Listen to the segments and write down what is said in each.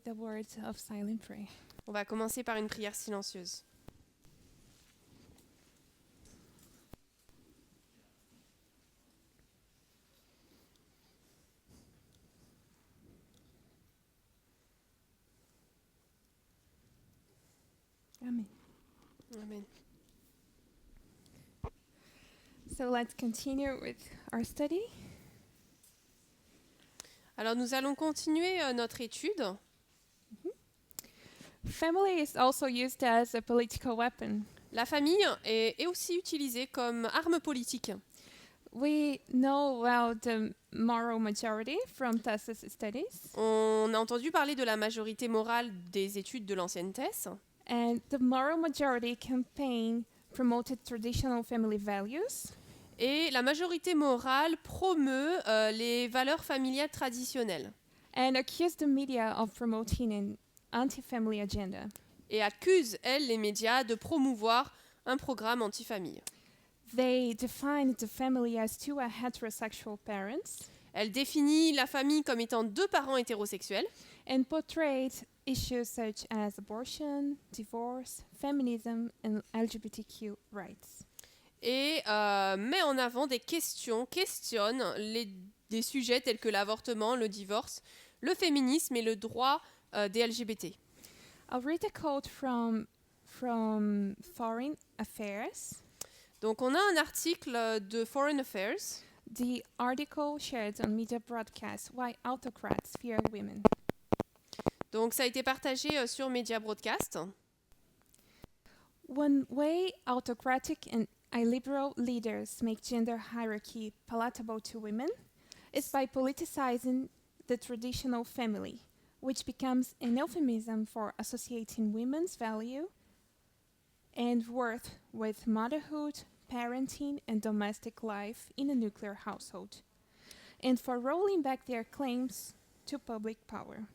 The words of silent prayer. On va commencer par une prière silencieuse. Amen. Amen. So let's continue with our study. Alors nous allons continuer notre étude. Family is also used as a political weapon. La famille est aussi utilisée comme arme politique. We know well the moral majority from Thessal's studies, On a entendu parler de la majorité morale des études de l'ancienne Thèse. and the moral majority campaign promoted traditional family values. Et la majorité morale promeut les valeurs familiales traditionnelles And accused the media of promoting an anti-family agenda. et accuse, elle, les médias de promouvoir un programme anti-famille. They defined the family as two heterosexual parents Elle définit la famille comme étant deux parents hétérosexuels and portrayed issues such as abortion, divorce, feminism, and LGBTQ rights. et met en avant questionne des sujets tels que l'avortement, le divorce, le féminisme et le droit des LGBT. I'll read a quote from Foreign Affairs. Donc on a un article de Foreign Affairs. The article shared on media broadcasts why autocrats fear women. Donc ça a été partagé sur Media Broadcast. One way autocratic and illiberal leaders make gender hierarchy palatable to women is by politicizing the traditional family, which becomes an euphemism for associating women's value and worth with motherhood, parenting, and domestic life in a nuclear household, and for rolling back their claims to public power.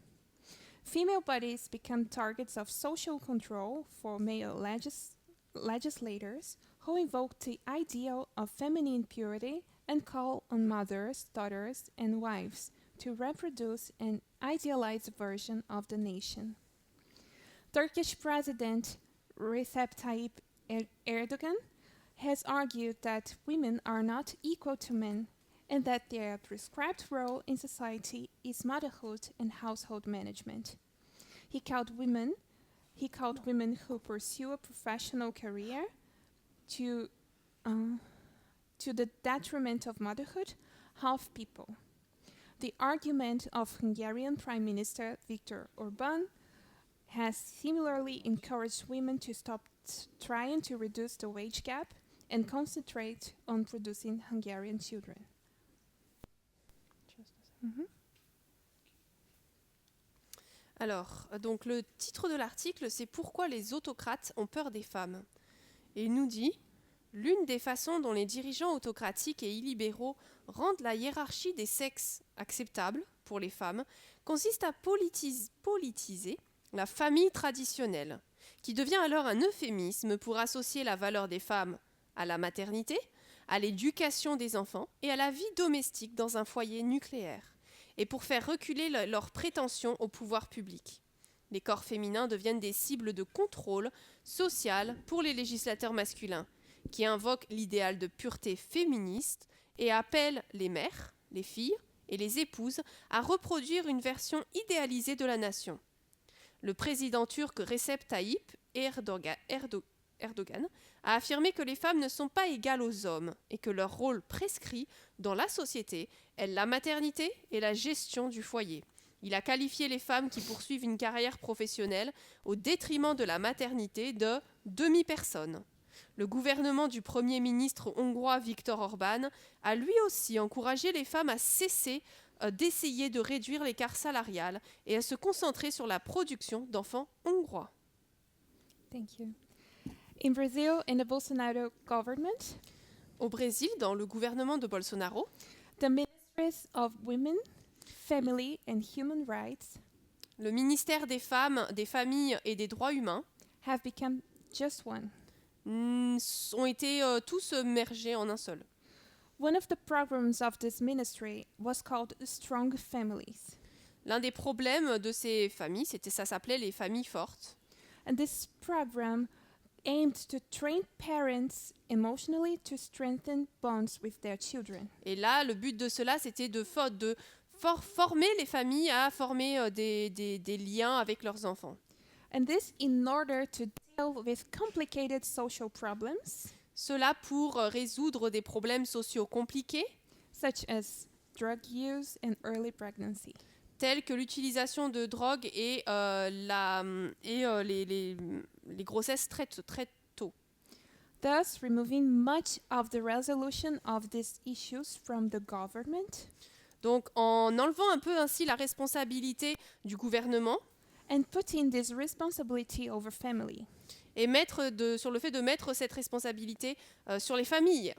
Female bodies become targets of social control for male legislators who invoke the ideal of feminine purity and call on mothers, daughters, and wives to reproduce an idealized version of the nation. Turkish President Recep Tayyip Erdogan has argued that women are not equal to men and that their prescribed role in society is motherhood and household management. He called women who pursue a professional career to the detriment of motherhood, half people. The argument of Hungarian Prime Minister Viktor Orbán has similarly encouraged women to stop trying to reduce the wage gap and concentrate on producing Hungarian children. Alors, donc le titre de l'article, c'est « Pourquoi les autocrates ont peur des femmes ?» Et il nous dit « L'une des façons dont les dirigeants autocratiques et illibéraux rendent la hiérarchie des sexes acceptable pour les femmes consiste à politiser la famille traditionnelle, qui devient alors un euphémisme pour associer la valeur des femmes à la maternité, à l'éducation des enfants et à la vie domestique dans un foyer nucléaire, et pour faire reculer leurs prétentions au pouvoir public. Les corps féminins deviennent des cibles de contrôle social pour les législateurs masculins, qui invoquent l'idéal de pureté féministe et appellent les mères, les filles et les épouses à reproduire une version idéalisée de la nation. Le président turc Recep Tayyip Erdogan a affirmé que les femmes ne sont pas égales aux hommes et que leur rôle prescrit dans la société est la maternité et la gestion du foyer. Il a qualifié les femmes qui poursuivent une carrière professionnelle au détriment de la maternité de demi-personnes. Le gouvernement du Premier ministre hongrois Viktor Orbán a lui aussi encouragé les femmes à cesser d'essayer de réduire l'écart salarial et à se concentrer sur la production d'enfants hongrois. Thank you. In Brazil, in the Bolsonaro government, Au Brésil, dans le gouvernement de Bolsonaro, the Ministries of Women, Family and Human Rights le ministère des femmes, des familles et des droits humains have become just one. ont été tous mergés en un seul. One of the programs of this ministry was called Strong Families. L'un des problèmes de ces familles, ça s'appelait les familles fortes. And this program aimed to train parents emotionally to strengthen bonds with their children. Et là, le but de cela, c'était de former les familles à former des liens avec leurs enfants. And this in order to deal with complicated social problems, Cela pour résoudre des problèmes sociaux compliqués, such as drug use and early pregnancy. tels que l'utilisation de drogue et les grossesses très tôt. Thus, removing much of the resolution of these issues from the government Donc, en enlevant un peu ainsi la responsabilité du gouvernement and putting this responsibility over family. et sur le fait de mettre cette responsabilité sur les familles.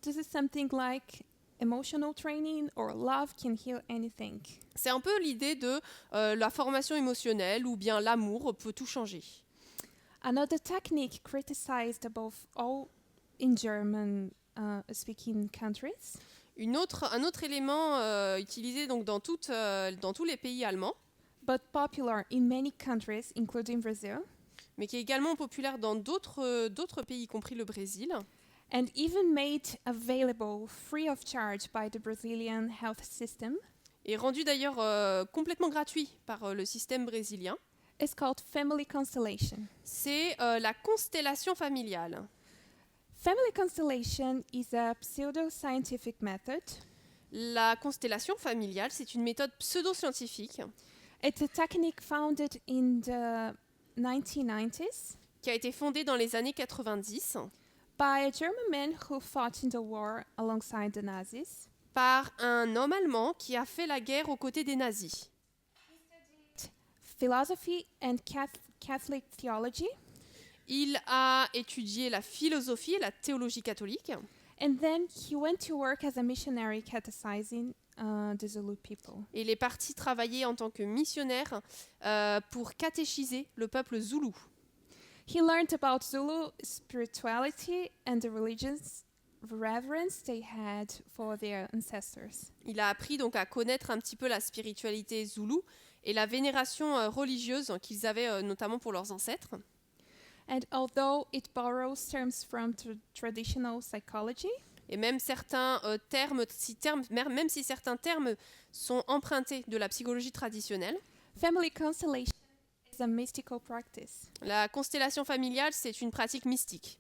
This is something like emotional training or love can heal anything. C'est un peu l'idée de la formation émotionnelle ou bien l'amour peut tout changer. Another technique criticized above all in German speaking countries Un autre élément utilisé donc dans tous les pays allemands, but popular in many countries, including Brazil, mais qui est également populaire dans d'autres pays, y compris le Brésil, and even made available free of charge by the Brazilian health system, et rendu d'ailleurs complètement gratuit par le système brésilien. is called family constellation. C'est la constellation familiale. Family constellation is a pseudo-scientific method. La constellation familiale, c'est une méthode pseudo-scientifique It's a technique founded in the 1990s qui a été fondée dans les années 90 by a German man who fought in the war alongside the Nazis. par un homme allemand qui a fait la guerre aux côtés des nazis. Philosophy and Catholic theology, Il a étudié la philosophie et la théologie catholique. and then he went to work as a missionary catechizing the Zulu people. Et il est parti travailler en tant que missionnaire pour catéchiser le peuple zoulou. He learned about Zulu spirituality and the religious reverence they had for their ancestors. Il a appris donc à connaître un petit peu la spiritualité zoulou et la vénération religieuse qu'ils avaient notamment pour leurs ancêtres. And although it borrows terms from traditional psychology, Et même certains même si certains termes sont empruntés de la psychologie traditionnelle, family constellation is a mystical practice. la constellation familiale, c'est une pratique mystique.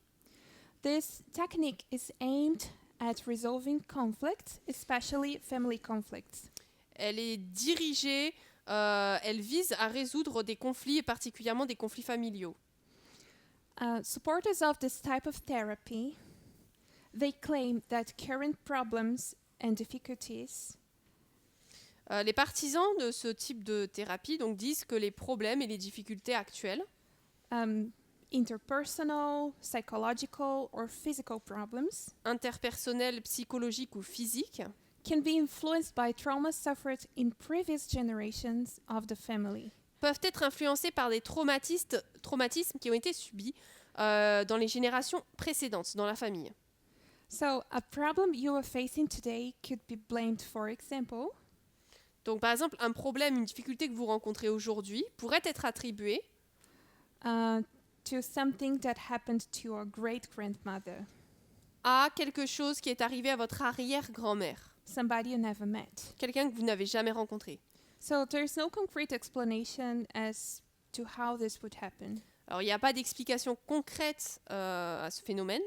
This technique is aimed at resolving conflicts, especially family conflicts. Elle est dirigée, elle vise à résoudre des conflits, et particulièrement des conflits familiaux. Supporters of this type of therapy, they claim that current problems and difficulties Les partisans de ce type de thérapie donc, disent que les problèmes et les difficultés actuelles, interpersonal, psychological, or physical problems interpersonnels, psychologiques ou physiques, can be influenced by trauma suffered in previous generations of the family. peuvent être influencés par des traumatismes qui ont été subis dans les générations précédentes, dans la famille. So, a problem you are facing today could be blamed, for example, Donc, par exemple, un problème, une difficulté que vous rencontrez aujourd'hui pourrait être attribué to something that happened to your great-grandmother, à quelque chose qui est arrivé à votre arrière-grand-mère, somebody you never met. quelqu'un que vous n'avez jamais rencontré. So there's no concrete explanation as to how this would happen, Alors, il n'y a pas d'explication concrète à ce phénomène,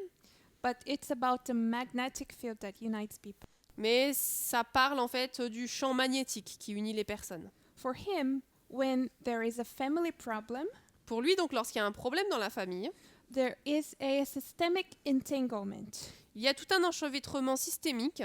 but it's about the magnetic field that unites people. mais ça parle en fait du champ magnétique qui unit les personnes. For him, when there is a family problem, Pour lui, donc, lorsqu'il y a un problème dans la famille, there is a systemic entanglement il y a tout un enchevêtrement systémique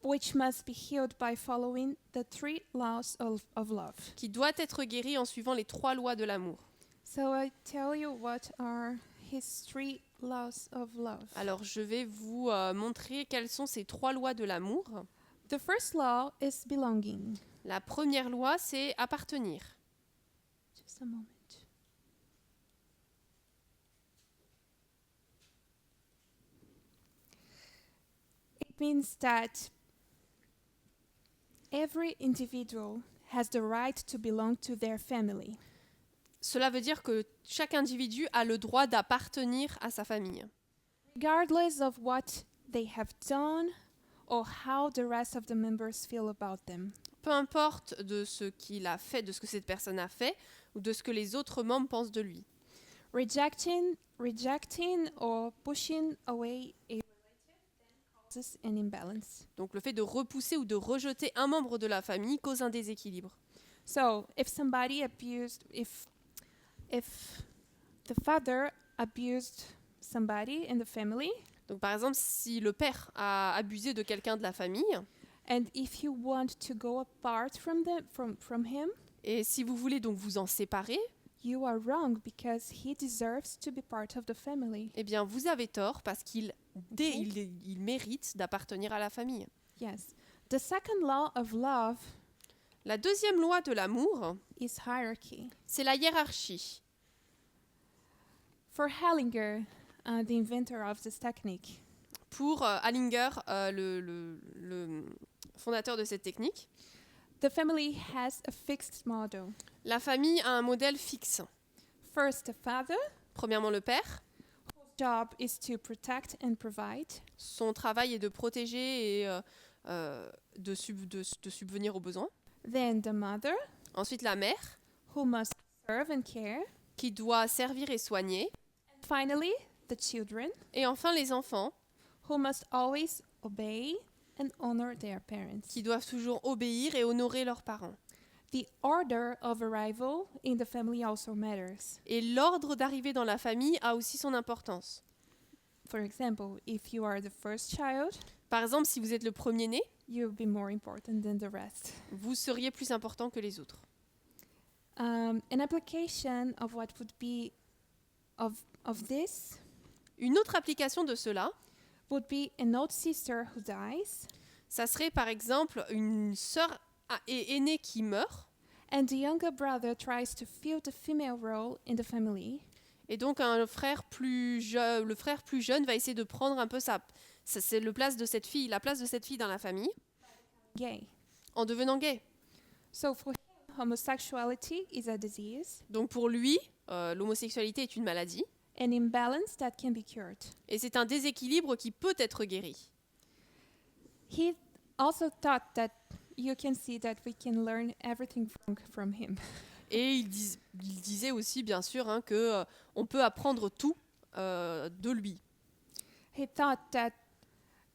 which must be healed by following the 3 laws of love. qui doit être guéri en suivant les 3 lois de l'amour. So I tell you what are his 3 laws of love. Alors, je vais vous montrer quelles sont ces 3 lois de l'amour. The first law is belonging. La première loi, c'est appartenir. Just a moment. It means that every individual has the right to belong to their family. Cela veut dire que chaque individu a le droit d'appartenir à sa famille. Regardless of what they have done or how the rest of the members feel about them. Peu importe de ce qu'il a fait, de ce que cette personne a fait, ou de ce que les autres membres pensent de lui. Rejecting or pushing away a relative then causes an imbalance. Donc le fait de repousser ou de rejeter un membre de la famille cause un déséquilibre. So, if the father abused somebody in the family, Donc par exemple, si le père a abusé de quelqu'un de la famille, and if you want to go apart from him, et si vous voulez donc vous en séparer, you are wrong because he deserves to be part of the family. eh bien vous avez tort parce qu'il mérite d'appartenir à la famille. Yes. The second law of love La deuxième loi de l'amour, is hierarchy. c'est la hiérarchie. For Hellinger, the inventor of this technique, Pour Hallinger, le fondateur de cette technique, the family has a fixed model. la famille a un modèle fixe. First, the father, Premièrement, le père. whose job is to protect and provide. Son travail est de protéger et de subvenir aux besoins. Then the mother, Ensuite, la mère, who must serve and care. qui doit servir et soigner. And finally, the children, Et enfin, les enfants, who must always obey and honor their parents. qui doivent toujours obéir et honorer leurs parents. The order of arrival in the family also matters. Et l'ordre d'arrivée dans la famille a aussi son importance. For example, if you are the first child, Par exemple, si vous êtes le premier-né, you'll be more important than the rest. vous seriez plus important que les autres. An application of what would be of this Une autre application de cela, would be an old sister who dies, ça serait par exemple une sœur aînée qui meurt, and the younger brother tries to fill the female role in the family, et donc le frère plus jeune va essayer de prendre un peu la place de cette fille dans la famille, gay. en devenant gay. So for him, homosexuality is a disease, Donc pour lui, l'homosexualité est une maladie, an imbalance that can be cured. et c'est un déséquilibre qui peut être guéri. He also thought that you can see that we can learn everything from him. Et il disait aussi, bien sûr, que on peut apprendre tout de lui. He thought that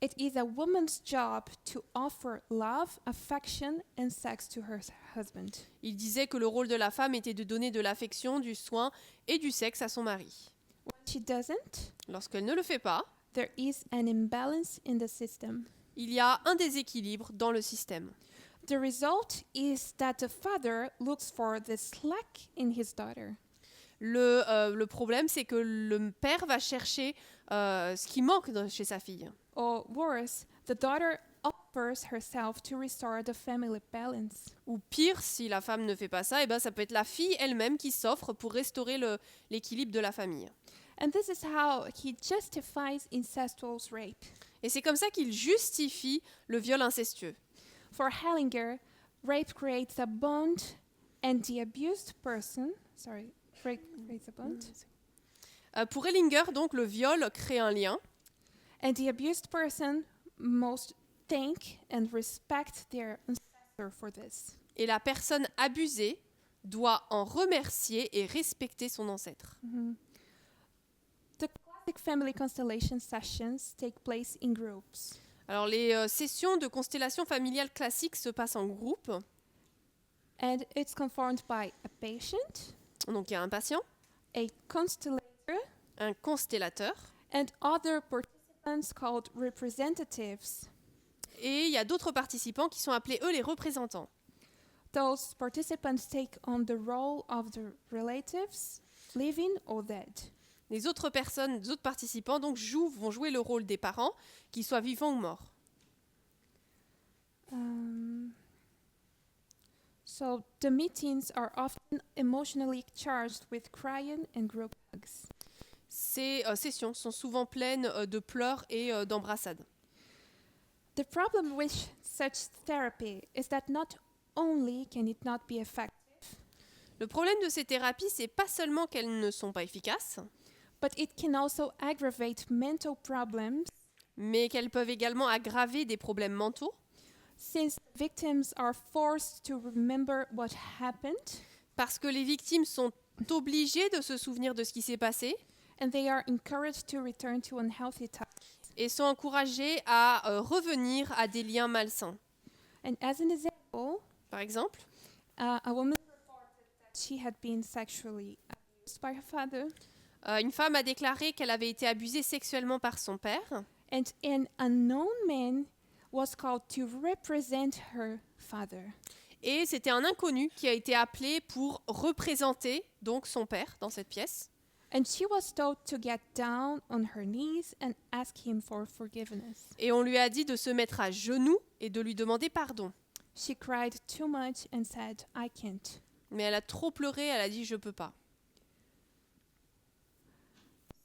it is a woman's job to offer love, affection, and sex to her husband. Il disait que le rôle de la femme était de donner de l'affection, du soin et du sexe à son mari. When she doesn't, Lorsqu'elle ne le fait pas, there is an imbalance in the system. il y a un déséquilibre dans le système. The result is that the father looks for the slack in his daughter. Le problème, c'est que le père va chercher ce qui manque chez sa fille. Or worse, the daughter offers herself to restore the family balance. Ou pire, si la femme ne fait pas ça, ça peut être la fille elle-même qui s'offre pour restaurer l'équilibre de la famille. And this is how he justifies incestuous rape. Et c'est comme ça qu'il justifie le viol incestueux. For Hellinger, rape creates a bond and the abused person, creates a bond, Pour Hellinger, donc, le viol crée un lien. and the abused person must thank and respect their ancestor for this. Et la personne abusée doit en remercier et respecter son ancêtre. The classic family constellation sessions take place in groups. Alors, les sessions de constellation familiale classique se passent en groupe. And it's conformed by a patient, Donc, il y a un patient, a constellator, un constellateur, and other participants called representatives. et il y a d'autres participants qui sont appelés, eux, les représentants. Those participants take on the role of the relatives, living or dead. Les autres personnes, les autres participants donc vont jouer le rôle des parents, qu'ils soient vivants ou morts. So the meetings are often emotionally charged with crying and group hugs. Ces sessions sont souvent pleines de pleurs et d'embrassades. The problem with such therapy is that not only can it not be effective, Le problème de ces thérapies, c'est pas seulement qu'elles ne sont pas efficaces, but it can also aggravate mental problems mais qu'elles peuvent également aggraver des problèmes mentaux, since victims are forced to remember what happened parce que les victimes sont obligées de se souvenir de ce qui s'est passé and they are encouraged to return to unhealthy ties. et sont encouragées à revenir à des liens malsains. And as an example, Par exemple, a woman reported that she had been sexually abused by her father, une femme a déclaré qu'elle avait été abusée sexuellement par son père and an unknown man was called to represent her father. et c'était un inconnu qui a été appelé pour représenter donc son père dans cette pièce. And she was told to get down on her knees and ask him for forgiveness. Et on lui a dit de se mettre à genoux et de lui demander pardon. She cried too much and said, I can't. Mais elle a trop pleuré, elle a dit je peux pas.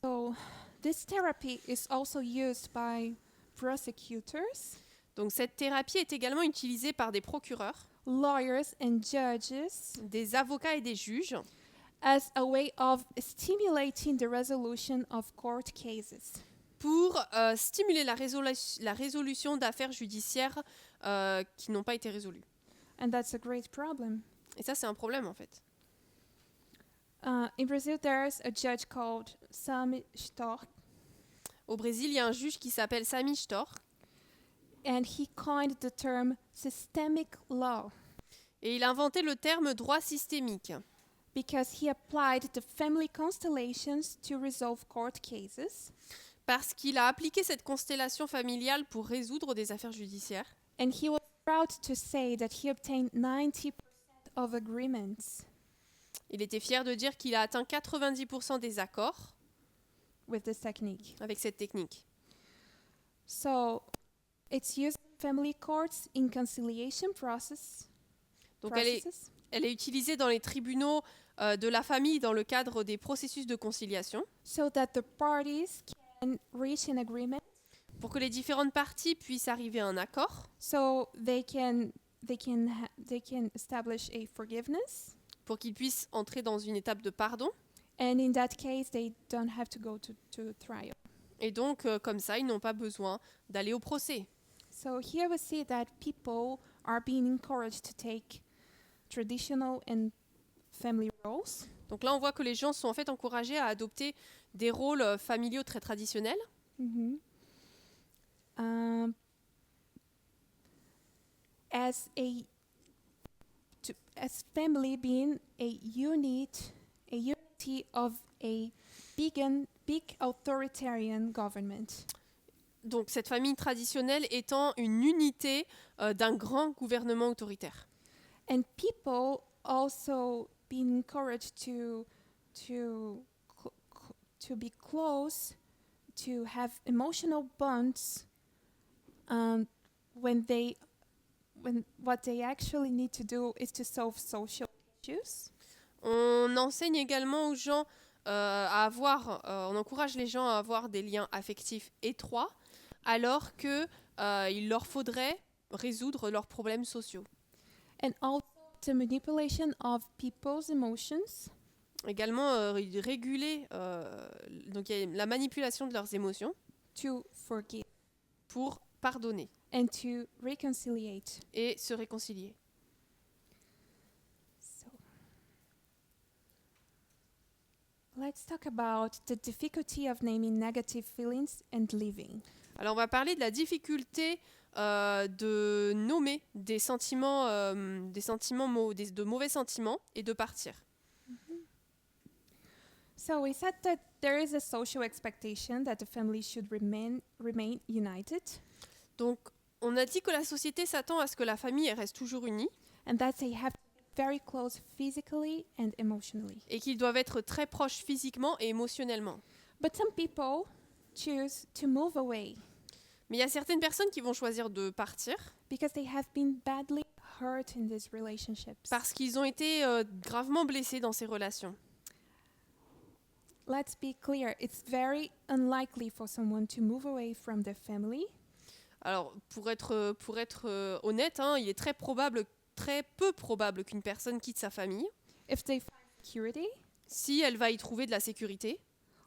So this therapy is also used by prosecutors, Donc cette thérapie est également utilisée par des procureurs, lawyers, and judges des avocats et des juges as a way of stimulating the resolution of court cases. pour stimuler la résolution d'affaires judiciaires qui n'ont pas été résolues. And that's a great problem. Et ça, c'est un problème en fait. In Brazil, there's a judge called Sami Stork, Au Brésil, il y a un juge qui s'appelle Sami Stork and he coined the term systemic law et il a inventé le terme droit systémique because he applied the family constellations to resolve court cases, parce qu'il a appliqué cette constellation familiale pour résoudre des affaires judiciaires. and he was proud to say that he obtained 90% of agreements Il était fier de dire qu'il a atteint 90% des accords with this technique. avec cette technique. So it's used in family courts in conciliation processes. Donc elle est utilisée dans les tribunaux de la famille dans le cadre des processus de conciliation So that the parties can reach an agreement, pour que les différentes parties puissent arriver à un accord, so they can establish a forgiveness, pour qu'ils puissent entrer dans une étape de pardon. and in that case they don't have to go to trial. Et donc, comme ça, ils n'ont pas besoin d'aller au procès. So here we see that people are being encouraged to take traditional and family roles, Donc là, on voit que les gens sont en fait encouragés à adopter des rôles familiaux très traditionnels, as family being a unity of a big authoritarian government. Donc cette famille traditionnelle étant une unité d'un grand gouvernement autoritaire. And people also being encouraged to be close, to have emotional bonds, when what they actually need to do is to solve social issues. On enseigne également aux gens on encourage les gens à avoir des liens affectifs étroits, alors que il leur faudrait résoudre leurs problèmes sociaux. And also the manipulation of people's emotions Également réguler donc il y a la manipulation de leurs émotions to forgive pour pardonner and to reconciliate. et se réconcilier. So, let's talk about the difficulty of naming negative feelings and living. Alors on va parler de la difficulté de nommer des sentiments, de mauvais sentiments et de partir. So we said that there is a social expectation that the family should remain united, Donc on a dit que la société s'attend à ce que la famille elle reste toujours unie and that they have to be very close physically and emotionally. et qu'ils doivent être très proches physiquement et émotionnellement. But some people choose to move away Mais il y a certaines personnes qui vont choisir de partir because they have been badly hurt in these relationships. parce qu'ils ont été gravement blessés dans ces relations. Let's be clear, it's very unlikely for someone to move away from their family Alors, pour être honnête, hein, il est très peu probable qu'une personne quitte sa famille if they find security si elle va y trouver de la sécurité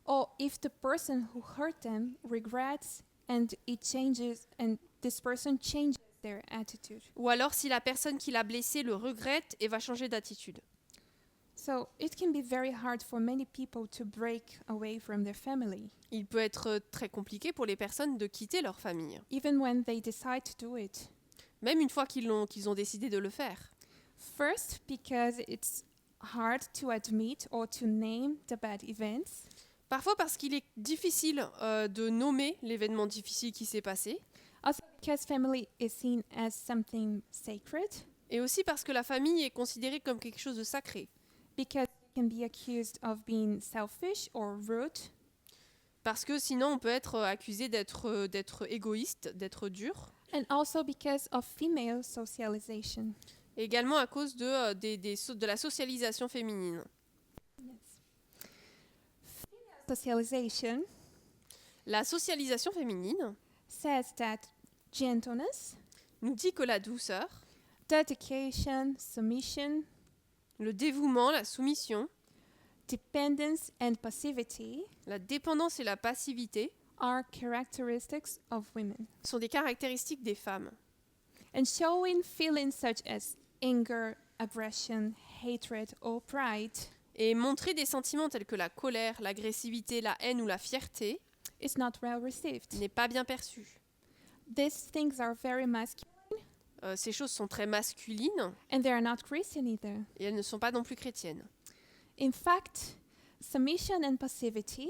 or if the person who hurt them regrets and this person changes their attitude. ou alors si la personne qui l'a blessé le regrette et va changer d'attitude. So it can be very hard for many people to break away from their family, Il peut être très compliqué pour les personnes de quitter leur famille, even when they decide to do it. même une fois qu'ils ont décidé de le faire. First, because it's hard to admit or to name the bad events. Parfois parce qu'il est difficile de nommer l'événement difficile qui s'est passé, Also because family is seen as something sacred, et aussi parce que la famille est considérée comme quelque chose de sacré, because it can be accused of being selfish or rude, parce que sinon on peut être accusé d'être égoïste, d'être dur, and also because of female socialization. et également à cause de la socialisation féminine. Socialization La socialisation féminine says that gentleness, nous dit que la douceur, dedication, submission, le dévouement, la soumission, dependence, and passivity la dépendance et la passivité are characteristics of women. sont des caractéristiques des femmes. And showing feelings such as anger, aggression, hatred, or pride Et montrer des sentiments tels que la colère, l'agressivité, la haine ou la fierté is not well received. n'est pas bien perçu. These things are very masculine, Ces choses sont très masculines and they are not Christian either. et elles ne sont pas non plus chrétiennes. In fact, submission and passivity,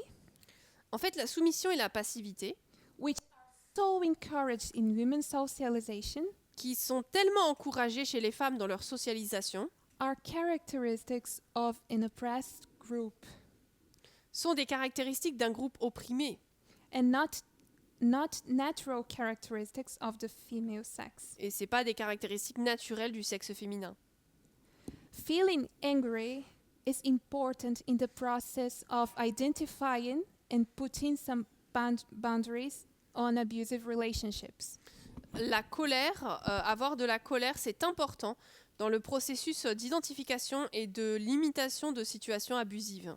En fait, la soumission et la passivité, which are so encouraged in women's socialization, qui sont tellement encouragées chez les femmes dans leur socialisation, are characteristics of an oppressed group sont des caractéristiques d'un groupe opprimé and not natural characteristics of the female sex. et c'est pas des caractéristiques naturelles du sexe féminin. Feeling angry is important in the process of identifying and putting some boundaries on abusive relationships. La colère, avoir de la colère, c'est important dans le processus d'identification et de limitation de situations abusives.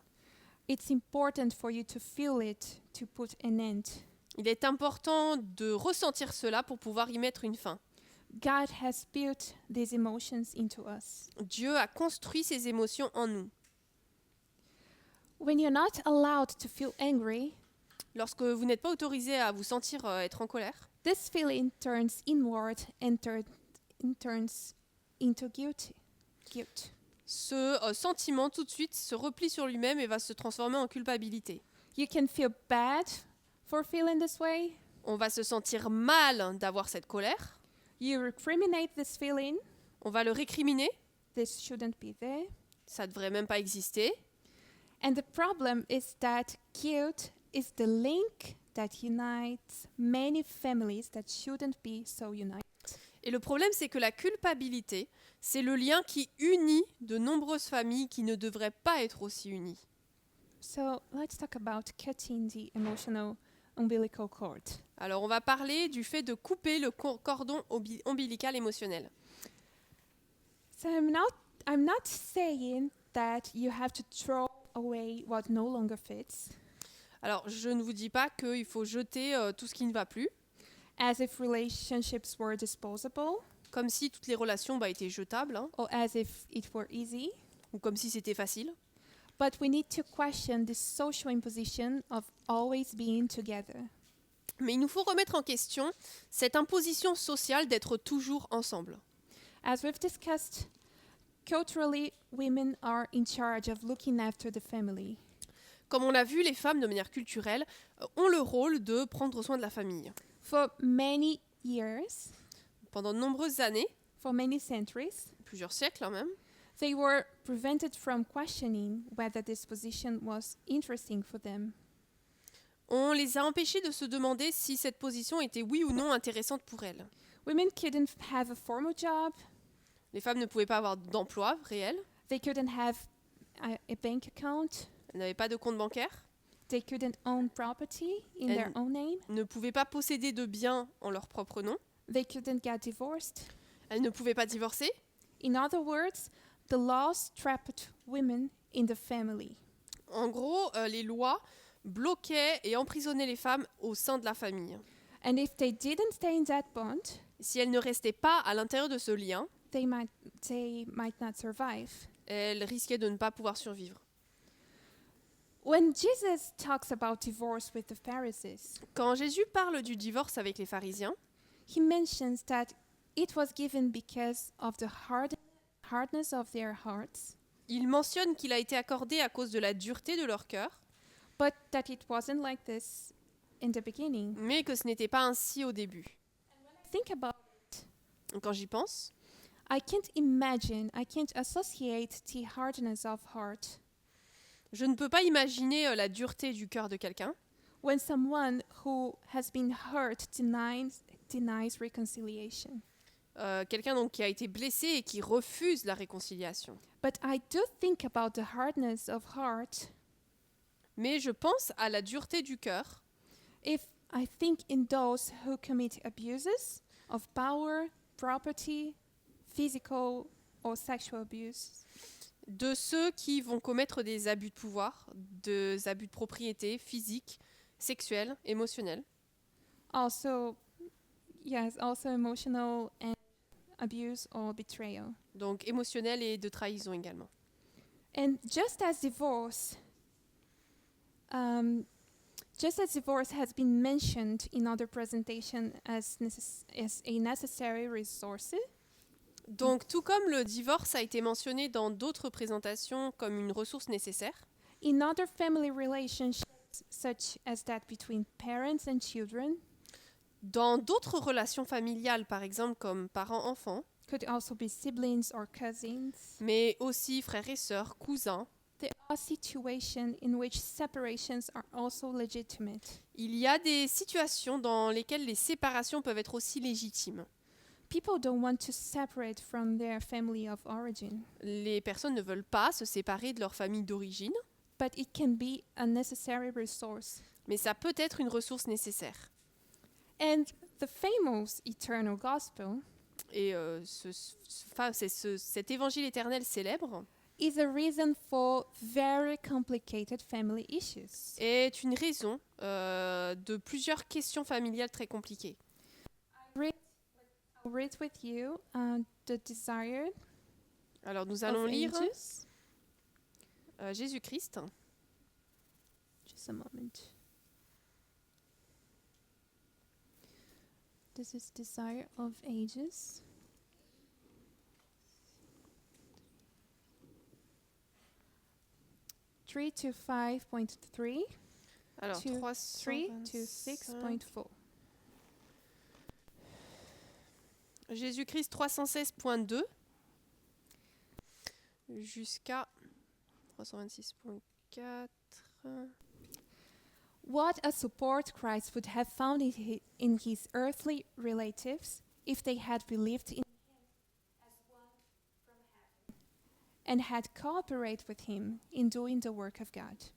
It's important for you to feel it to put an end. Il est important de ressentir cela pour pouvoir y mettre une fin. God has built these emotions into us. Dieu a construit ces émotions en nous. When you're not allowed to feel angry, Lorsque vous n'êtes pas autorisé à vous sentir être en colère, this feeling turns inward and turns into guilt. ce sentiment tout de suite se replie sur lui-même et va se transformer en culpabilité. You can feel bad for feeling this way. On va se sentir mal d'avoir cette colère, You recriminate this feeling. on va le récriminer, This shouldn't be there. ça ne devrait même pas exister. And the problem is that guilt is the link that unites many families that shouldn't be so united. Et le problème, c'est que la culpabilité, c'est le lien qui unit de nombreuses familles qui ne devraient pas être aussi unies. So let's talk about cutting the emotional umbilical cord. Alors, on va parler du fait de couper le cordon ombilical émotionnel. So I'm not saying that you have to throw away what no longer fits, Alors, je ne vous dis pas qu'il faut jeter tout ce qui ne va plus, as if relationships were disposable, comme si toutes les relations étaient jetables, hein, or as if it were easy. ou comme si c'était facile. But we need to question this social imposition of always being together. Mais il nous faut remettre en question cette imposition sociale d'être toujours ensemble. As we've discussed, culturally, women are in charge of looking after the family. Comme on l'a vu, les femmes, de manière culturelle, ont le rôle de prendre soin de la famille. For many years, Pendant de nombreuses années, for many centuries, plusieurs siècles même, they were prevented from questioning whether this position was interesting for them. On les a empêchés de se demander si cette position était oui ou non intéressante pour elles. Women couldn't have a formal job. Les femmes ne pouvaient pas avoir d'emploi réel, They couldn't have a bank account. elles n'avaient pas de compte bancaire, They couldn't own property in And- their own name. ne pouvaient pas posséder de biens en leur propre nom, They couldn't get divorced. elles ne pouvaient pas divorcer. In other words, the laws trapped women in the family. En gros, les lois bloquaient et emprisonnaient les femmes au sein de la famille. And if they didn't stay in that bond, Si elles ne restaient pas à l'intérieur de ce lien, they might not survive. elles risquaient de ne pas pouvoir survivre. When Jesus talks about divorce with the Pharisees, Quand Jésus parle du divorce avec les pharisiens, he mentions that it was given because of the hardness of their hearts, il mentionne qu'il a été accordé à cause de la dureté de leur cœur, but that it wasn't like this in the beginning. mais que ce n'était pas ainsi au début. Think about Quand j'y pense, I can't associate the hardness of heart je ne peux pas imaginer la dureté du cœur de quelqu'un when someone who has been hurt denies reconciliation. quelqu'un donc qui a été blessé et qui refuse la réconciliation. But I do think about the hardness of heart Mais je pense à la dureté du cœur if I think in those who commit abuses of power, property, physical or sexual abuse. de ceux qui vont commettre des abus de pouvoir, des abus de propriété physique, sexuelle, émotionnelle. Also emotional and abuse or betrayal. Donc émotionnelle et de trahison également. And just as divorce has been mentioned in other presentation as a necessary resource, Donc tout comme le divorce a été mentionné dans d'autres présentations comme une ressource nécessaire, in other family relationships such as that between parents and children, dans d'autres relations familiales par exemple comme parents-enfants, could also be siblings or cousins, mais aussi frères et sœurs, cousins, there are situations in which separations are also legitimate. il y a des situations dans lesquelles les séparations peuvent être aussi légitimes. People don't want to separate from their family of origin, Les personnes ne veulent pas se séparer de leur famille d'origine, but it can be a necessary resource. mais ça peut être une ressource nécessaire. And the famous eternal gospel Et cet évangile éternel célèbre is a reason for very complicated family issues. est une raison de plusieurs questions familiales très compliquées. I'll read with you the desire Alors nous allons of lire ages. Jésus-Christ. Just a moment. This is desire of ages. Three to 5.3 Alors to 3 to 6.4. Jésus-Christ 316.2 jusqu'à 326.4. What a support Christ would have found in his earthly relatives if they had believed in him as one from heaven and had cooperated with him in doing the work of God.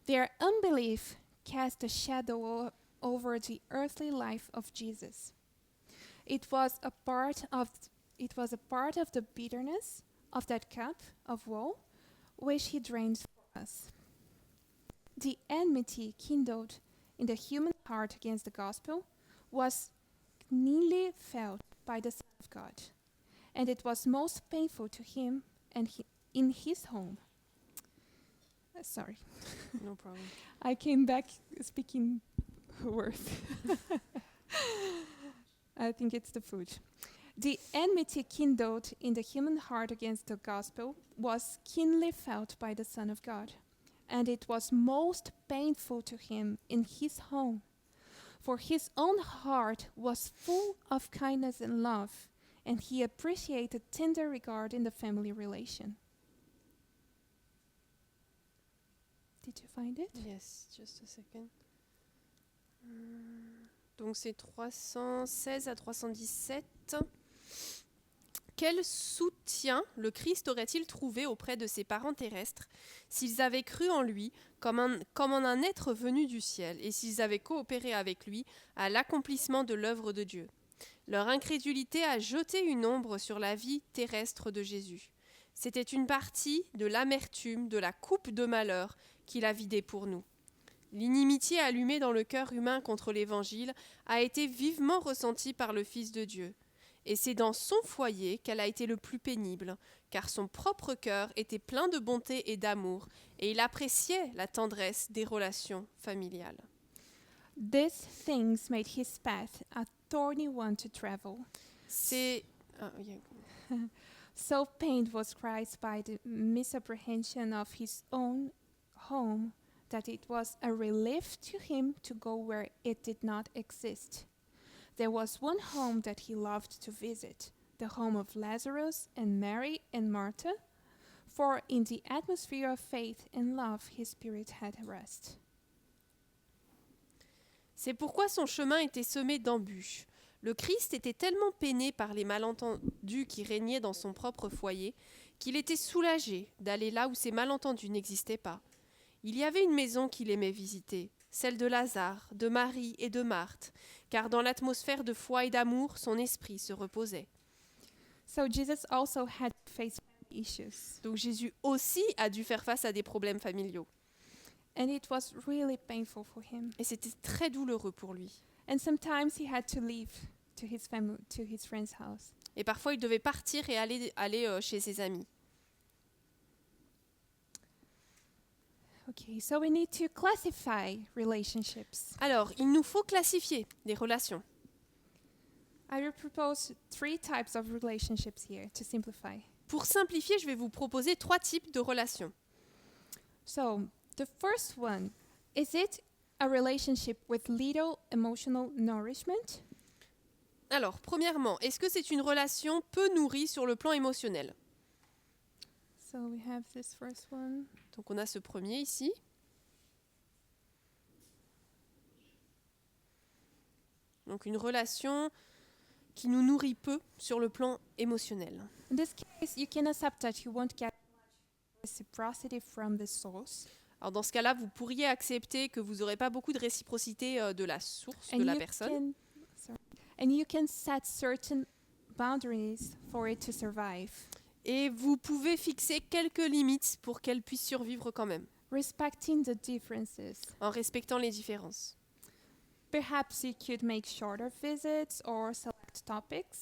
Their unbelief cast a shadow over the earthly life of Jesus. It was a part of the bitterness of that cup of woe which he drained for us. The enmity kindled in the human heart against the gospel was keenly felt by the Son of God, and it was most painful to him and in his home. Sorry, No problem. I came back speaking words. I think it's the food. The enmity kindled in the human heart against the gospel was keenly felt by the Son of God, and it was most painful to him in his home, for his own heart was full of kindness and love, and he appreciated tender regard in the family relation. Did you find it? Yes, just a second. Donc c'est 316 à 317. Quel soutien le Christ aurait-il trouvé auprès de ses parents terrestres s'ils avaient cru en lui comme en un être venu du ciel et s'ils avaient coopéré avec lui à l'accomplissement de l'œuvre de Dieu? Leur incrédulité a jeté une ombre sur la vie terrestre de Jésus. C'était une partie de l'amertume, de la coupe de malheur qu'il a vidée pour nous. L'inimitié allumée dans le cœur humain contre l'Évangile a été vivement ressentie par le Fils de Dieu. Et c'est dans son foyer qu'elle a été le plus pénible, car son propre cœur était plein de bonté et d'amour, et il appréciait la tendresse des relations familiales. These things made his path a thorny one to travel. C'est... So pained was Christ by the misapprehension of his own home that it was a relief to him to go where it did not exist. There was one home that he loved to visit, the home of Lazarus and Mary and Martha, for in the atmosphere of faith and love his spirit had rest. C'est pourquoi son chemin était semé d'embûches. Le Christ était tellement peiné par les malentendus qui régnaient dans son propre foyer qu'il était soulagé d'aller là où ces malentendus n'existaient pas. Il y avait une maison qu'il aimait visiter, celle de Lazare, de Marie et de Marthe, car dans l'atmosphère de foi et d'amour, son esprit se reposait. So Jesus also had to face issues, Donc Jésus aussi a dû faire face à des problèmes familiaux. and it was really painful for him. Et c'était très douloureux pour lui. And sometimes he had to leave to his family, to his friend's house. Et parfois, il devait partir et aller chez ses amis. Okay, so we need to classify relationships. Alors, il nous faut classifier les relations. I will propose 3 types of relationships here to simplify. Pour simplifier, je vais vous proposer 3 types de relations. So, the first one, is it a relationship with little emotional nourishment? Alors, premièrement, est-ce que c'est une relation peu nourrie sur le plan émotionnel? So we have this first one. Donc, on a ce premier ici. Donc, une relation qui nous nourrit peu sur le plan émotionnel. In this case, you can accept that you won't get reciprocity from the source. Alors, dans ce cas-là, vous pourriez accepter que vous n'aurez pas beaucoup de réciprocité de la source, de And la you personne. and you can set certain boundaries for it to survive. Et vous pouvez fixer quelques limites pour qu'elle puisse survivre quand même, Respecting the differences. en respectant les différences. Perhaps you could make shorter visits or select topics,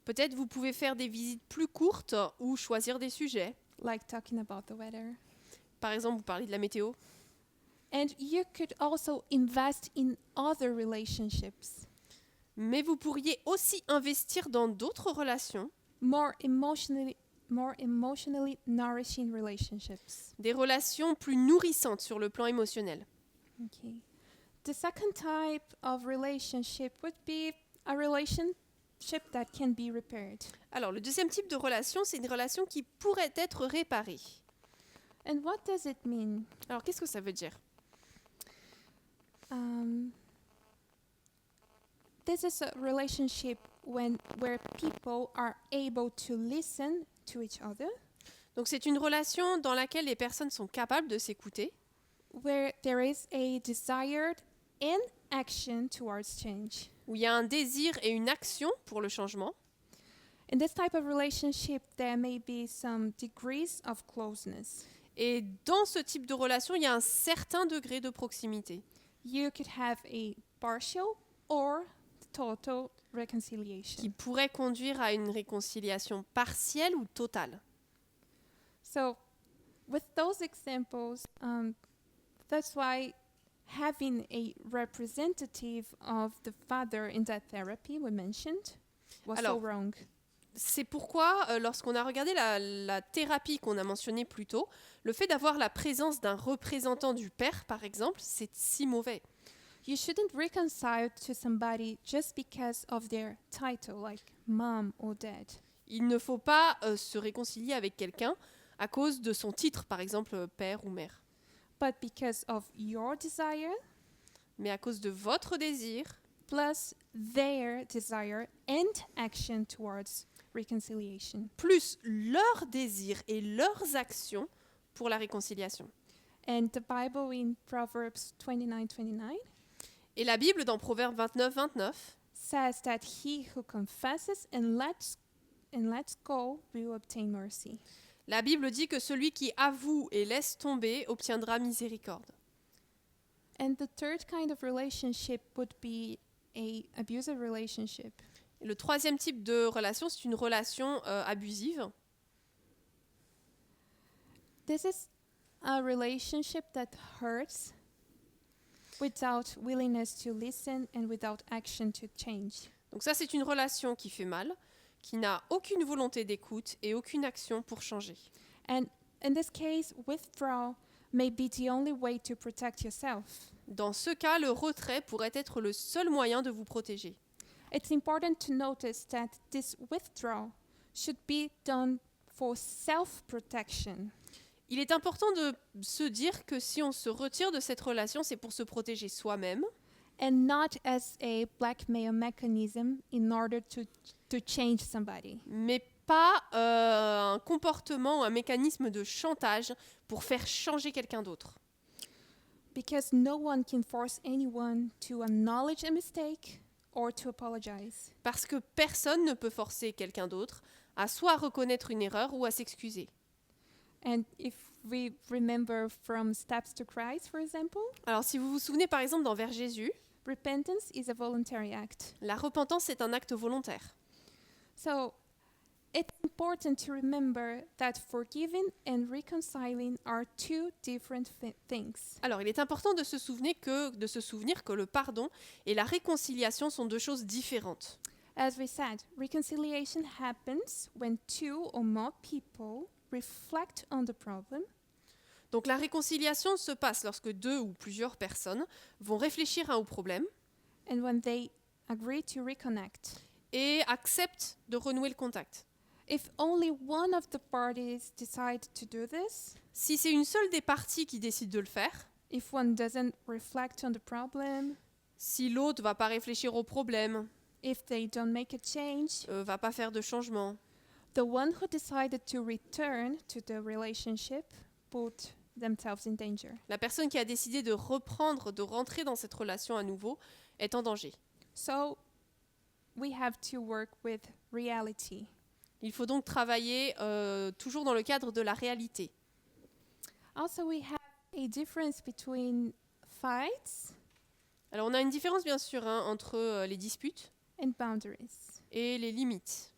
Peut-être vous pouvez faire des visites plus courtes ou choisir des sujets. like talking about the weather. Par exemple, vous parlez de la météo. And you could also invest in other relationships, Mais vous pourriez aussi investir dans d'autres relations, more emotionally nourishing relationships. des relations plus nourrissantes sur le plan émotionnel. Okay. The second type of relationship would be a relationship that can be repaired. Alors, le deuxième type de relation, c'est une relation qui pourrait être réparée. And what does it mean? Alors, qu'est-ce que ça veut dire? This is a relationship where people are able to listen to each other, Donc, c'est une relation dans laquelle les personnes sont capables de s'écouter, where there is a desired and action towards change. où il y a un désir et une action pour le changement. In this type of relationship, there may be some degrees of closeness. Et dans ce type de relation, il y a un certain degré de proximité. You could have a partial or total reconciliation. Qui pourrait conduire à une réconciliation partielle ou totale. So, with those examples, that's why having a representative of the father in that therapy we mentioned was so Alors, wrong. C'est pourquoi, lorsqu'on a regardé la thérapie qu'on a mentionnée plus tôt, le fait d'avoir la présence d'un représentant du père, par exemple, c'est si mauvais. You shouldn't reconcile to somebody just because of their title, like mom or dad. Il ne faut pas se réconcilier avec quelqu'un à cause de son titre, par exemple père ou mère, But because of your desire mais à cause de votre désir, plus their desire and action towards reconciliation. plus leur désir et leurs actions pour la réconciliation. And the Bible in Proverbs 29:29 Et la Bible, dans Proverbe 29, says that he who confesses and lets go will obtain mercy. la Bible dit que celui qui avoue et laisse tomber obtiendra miséricorde. And the third kind of relationship would be a abusive relationship. Et le troisième type de relation, c'est une relation abusive. This is a relationship that hurts without willingness to listen and without action to change. Donc ça, c'est une relation qui fait mal, qui n'a aucune volonté d'écoute et aucune action pour changer. And in this case, withdrawal may be the only way to protect yourself. Dans ce cas, le retrait pourrait être le seul moyen de vous protéger. It's important to notice that this withdrawal should be done for self-protection. Il est important de se dire que si on se retire de cette relation, c'est pour se protéger soi-même And not as a blackmail mechanism in order to change somebody. mais pas un comportement ou un mécanisme de chantage pour faire changer quelqu'un d'autre. Because no one can force anyone to acknowledge a mistake or to apologize. Parce que personne ne peut forcer quelqu'un d'autre à soit reconnaître une erreur ou à s'excuser. And if we remember from Steps to Christ, for example, Alors si vous vous souvenez par exemple d'envers Jésus, repentance is a voluntary act. la repentance est un acte volontaire. So it's important to remember that forgiving and reconciling are two different things. Alors il est important de se souvenir que le pardon et la réconciliation sont deux choses différentes. As we said, reconciliation happens when two or more people reflect on the problem Donc la réconciliation se passe lorsque deux ou plusieurs personnes vont réfléchir au problème and when they agree to reconnect. et acceptent de renouer le contact. If only one of the parties decide to do this, Si c'est une seule des parties qui décide de le faire, if one doesn't reflect on the problem, si l'autre va pas réfléchir au problème, if they don't make a change, va pas faire de changement, the one who decided to return to the relationship put themselves in danger. la personne qui a décidé de reprendre, de rentrer dans cette relation à nouveau, est en danger. So we have to work with reality. Il faut donc travailler toujours dans le cadre de la réalité. Also, we have a difference between fights Alors on a une différence bien sûr entre les disputes and boundaries. et les limites.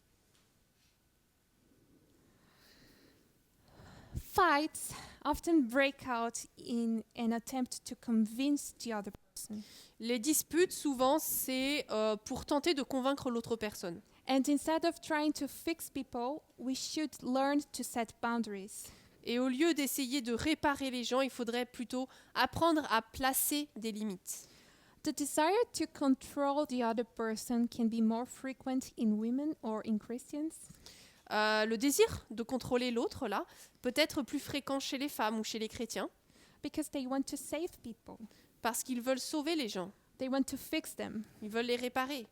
Fights often break out in an attempt to convince the other person. Les disputes, souvent, c'est pour tenter de convaincre l'autre personne. And instead of trying to fix people, we should learn to set boundaries. Et au lieu d'essayer de réparer les gens, il faudrait plutôt apprendre à placer des limites. The desire to control the other person can be more frequent in women or in Christians. Le désir de contrôler l'autre, là, peut être plus fréquent chez les femmes ou chez les chrétiens, Because they want to save people. parce qu'ils veulent sauver les gens, They want to fix them. ils veulent les réparer.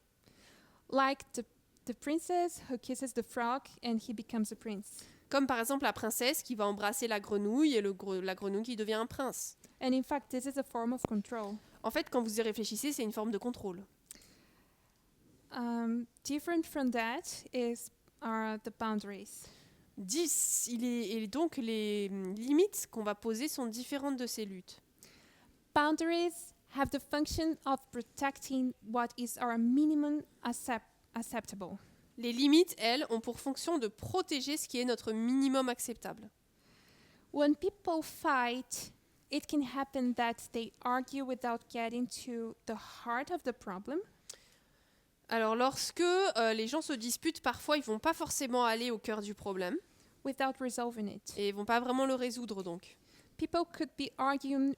Like the princess who kisses the frog and he becomes a prince. Comme par exemple la princesse qui va embrasser la grenouille et la grenouille qui devient un prince. And in fact, this is a form of control. En fait, quand vous y réfléchissez, c'est une forme de contrôle. Different from that are the boundaries. Et donc les limites qu'on va poser sont différentes de ces luttes. Boundaries have the function of protecting what is our minimum acceptable. Les limites, elles, ont pour fonction de protéger ce qui est notre minimum acceptable. When people fight, it can happen that they argue without getting to the heart of the problem. Alors lorsque les gens se disputent, parfois ils vont pas forcément aller au cœur du problème Without resolving it. et ils vont pas vraiment le résoudre donc. People could be arguing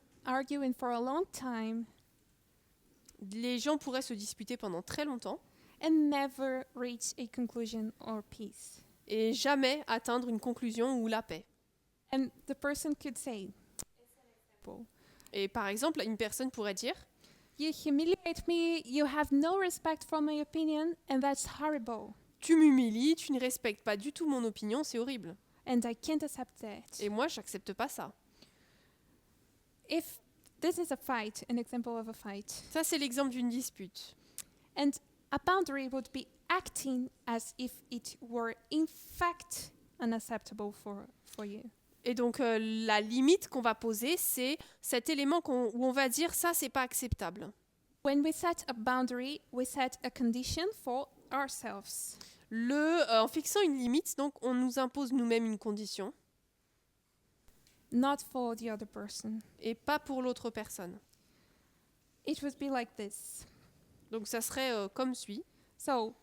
for a long time Les gens pourraient se disputer pendant très longtemps and never reach a conclusion or peace. et jamais atteindre une conclusion ou la paix. And the person could say, Et par exemple, une personne pourrait dire You humiliate me, you have no respect for my opinion, and that's horrible. Tu m'humilies, tu ne respectes pas du tout mon opinion, c'est horrible. And I can't accept that. Et moi, j'accepte pas ça. If this is a fight, an example of a fight, Ça, c'est l'exemple d'une dispute. and a boundary would be acting as if it were in fact unacceptable for you. Et donc, la limite qu'on va poser, c'est cet élément où on va dire ça, c'est pas acceptable. When we set a boundary, we set a condition for ourselves. En fixant une limite, donc, on nous impose nous-mêmes une condition Not for the other person. et pas pour l'autre personne. It would be like this. Donc, ça serait comme suit. So,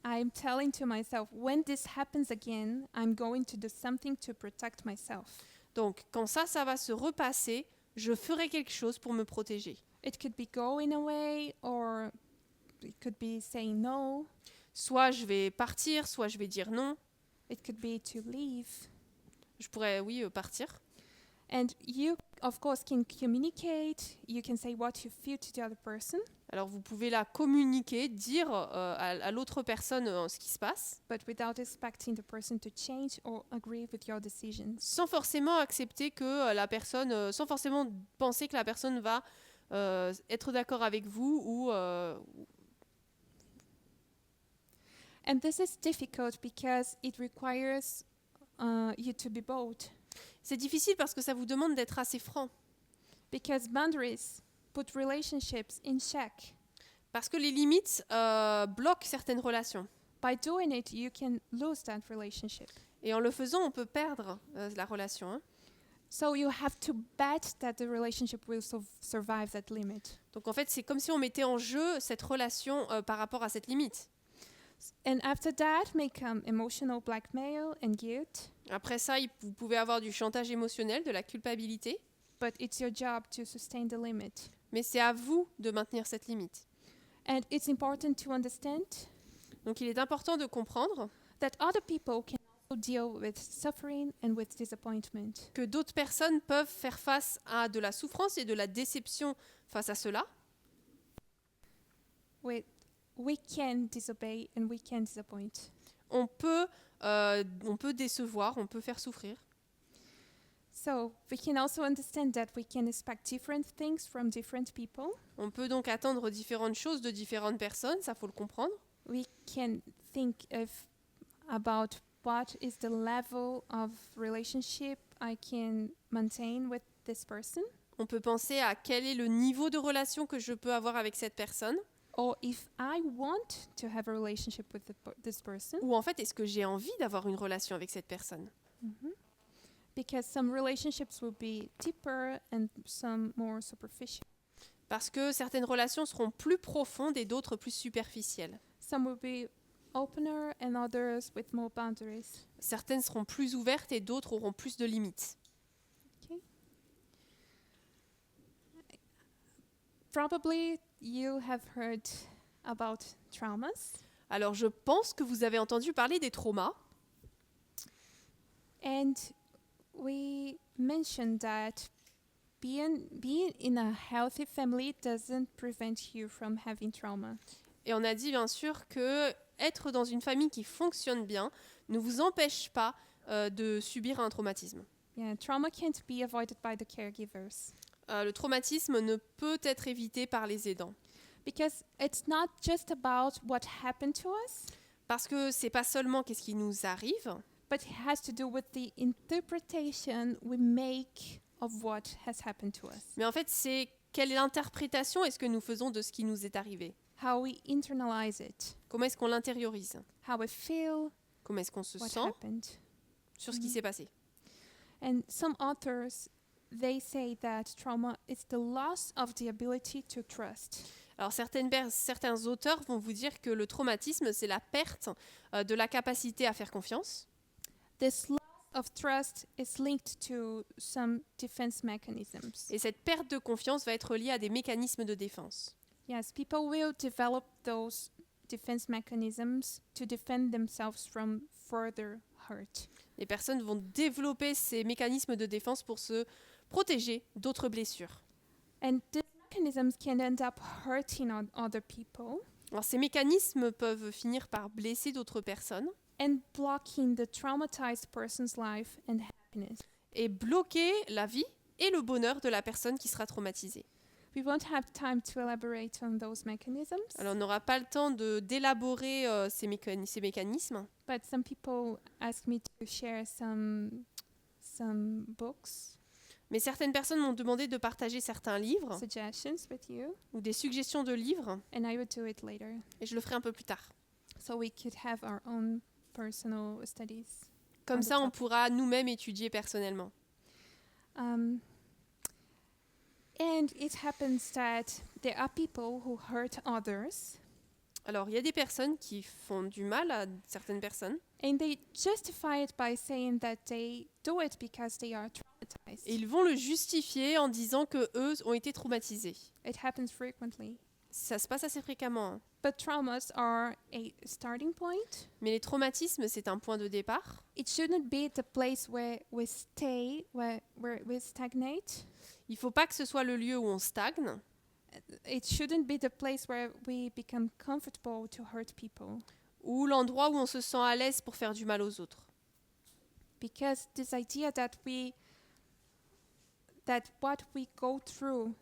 I'm telling to myself, when this happens again, I'm going to do something to protect myself. Donc, quand ça va se repasser, je ferai quelque chose pour me protéger. It could be going away, or it could be saying no. Soit je vais partir, soit je vais dire non. It could be to leave. Je pourrais, oui, partir. And you, of course, can communicate. You can say what you feel to the other person, Alors, vous pouvez la communiquer, dire à l'autre personne ce qui se passe, but without expecting the person to change or agree with your decisions. sans forcément accepter que la personne, sans forcément penser que la personne va être d'accord avec vous ou And this is difficult because it requires you to be bold. c'est difficile parce que ça vous demande d'être assez franc. Because boundaries put relationships in check. Parce que les limites bloquent certaines relations. By doing it, you can lose that relationship. Et en le faisant, on peut perdre la relation. Hein. So you have to bet that the relationship will survive that limit. Donc en fait, c'est comme si on mettait en jeu cette relation par rapport à cette limite. And after that may come emotional blackmail and guilt. Après ça, vous pouvez avoir du chantage émotionnel, de la culpabilité, But it's your job to sustain the limit. mais c'est à vous de maintenir cette limite. And it's important to understand Donc il est important de comprendre that other people can also deal with suffering and with disappointment. que d'autres personnes peuvent faire face à de la souffrance et de la déception face à cela. We can disobey and we can disappoint. On peut décevoir, on peut faire souffrir. So we can also understand that we can expect different things from different people. On peut donc attendre différentes choses de différentes personnes, ça faut le comprendre. We can think about what is the level of relationship I can maintain with this person, On peut penser à quel est le niveau de relation que je peux avoir avec cette personne, or if I want to have a relationship with this person. ou en fait, est-ce que j'ai envie d'avoir une relation avec cette personne? Because some relationships will be deeper and some more superficial. Parce que certaines relations seront plus profondes et d'autres plus superficielles. Some will be opener and others with more boundaries. Certaines seront plus ouvertes et d'autres auront plus de limites. Okay. Probably you have heard about traumas. Alors, je pense que vous avez entendu parler des traumas. And we mentioned that being in a healthy family doesn't prevent you from having trauma. Et on a dit bien sûr que être dans une famille qui fonctionne bien ne vous empêche pas de subir un traumatisme. Yeah, trauma can't be avoided by the caregivers Le traumatisme ne peut être évité par les aidants. because it's not just about what happened to us, Parce que c'est pas seulement qu'est-ce qui nous arrive, but it has to do with the interpretation we make of what has happened to us. mais en fait c'est quelle est l'interprétation est-ce que nous faisons de ce qui nous est arrivé. How we internalize it, Comment est-ce qu'on l'intériorise? how we feel Comment est-ce qu'on se what sent happened. sur ce qui s'est passé? And some authors, they say that trauma is the loss of the ability to trust. Alors certains auteurs vont vous dire que le traumatisme, c'est la perte de la capacité à faire confiance. This loss of trust is linked to some defense mechanisms. Et cette perte de confiance va être liée à des mécanismes de défense. Yes, people will develop those defense mechanisms to defend themselves from further hurt. Les personnes vont développer ces mécanismes de défense pour se protéger d'autres blessures. And these mechanisms can end up hurting other people Alors ces mécanismes peuvent finir par blesser d'autres personnes and blocking the traumatized person's life and happiness. et bloquer la vie et le bonheur de la personne qui sera traumatisée. We won't have time to elaborate on those mechanisms, Alors on n'aura pas le temps d'élaborer ces mécanismes, but some people ask me to share some books, mais certaines personnes m'ont demandé de partager certains livres suggestions with you, ou des suggestions de livres, and I will do it later. et je le ferai un peu plus tard. So we could have our own personal studies. Comme On the ça, on topic. pourra nous-mêmes étudier personnellement. And it happens that there are people who hurt others Alors, il y a des personnes qui font du mal à certaines personnes, and they justify it by saying that they do it because they are traumatized. et ils vont le justifier en disant que eux ont été traumatisés. It happens frequently. Ça se passe assez fréquemment, hein. But traumas are a starting point. Mais les traumatismes, c'est un point de départ. It shouldn't be the place where we stay, where we stagnate. Il ne faut pas que ce soit le lieu où on stagne. It shouldn't be the place where we become comfortable to hurt people. Ou l'endroit où on se sent à l'aise pour faire du mal aux autres. Because this idea that what we go through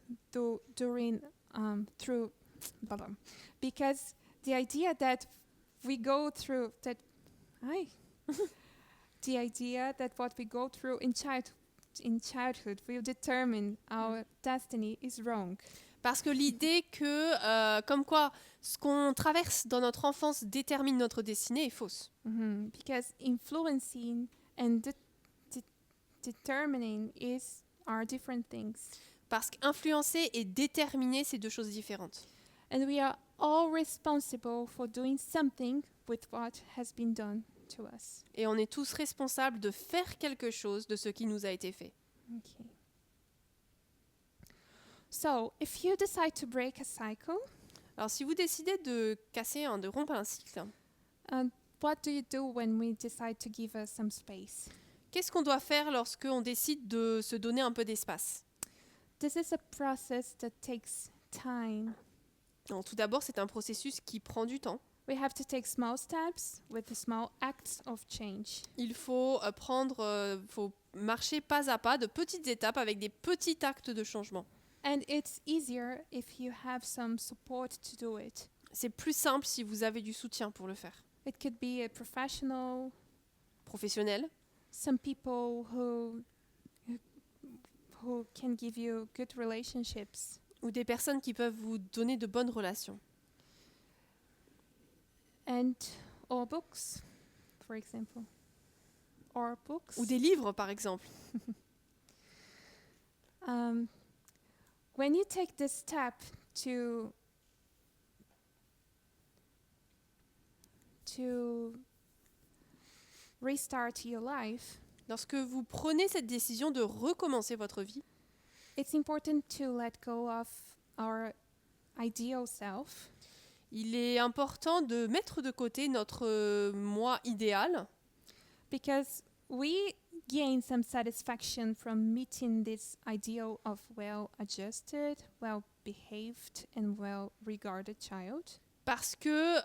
because the idea that we go through that the idea that what we go through in childhood will determine our destiny is wrong. Parce que l'idée que, comme quoi, ce qu'on traverse dans notre enfance détermine notre destinée est fausse. Because influencing and determining are different things. Parce qu'influencer et déterminer, c'est deux choses différentes. And we are all responsible for doing something with what has been done to us. Et on est tous responsables de faire quelque chose de ce qui nous a été fait. Okay. So, if you decide to break a cycle, Alors si vous décidez de de rompre un cycle, what do you do when we decide to give us some space? qu'est-ce qu'on doit faire lorsque on décide de se donner un peu d'espace? This is a process that takes time. Alors, tout d'abord, c'est un processus qui prend du temps. We have to take small steps with small acts of change. Il faut faut marcher pas à pas, de petites étapes avec des petits actes de changement. And it's easier if you have some support to do it. C'est plus simple si vous avez du soutien pour le faire. It could be a professional, Professionnel, some people who can give you good relationships. ou des personnes qui peuvent vous donner de bonnes relations. Or books, for example. Or books. Ou des livres, par exemple. When you take this step to restart your life, Lorsque vous prenez cette décision de recommencer votre vie, it's important to let go of our ideal self il est important de mettre de côté notre moi idéal, because we gain some satisfaction from meeting this ideal of well-adjusted, well-behaved and well-regarded child. parce que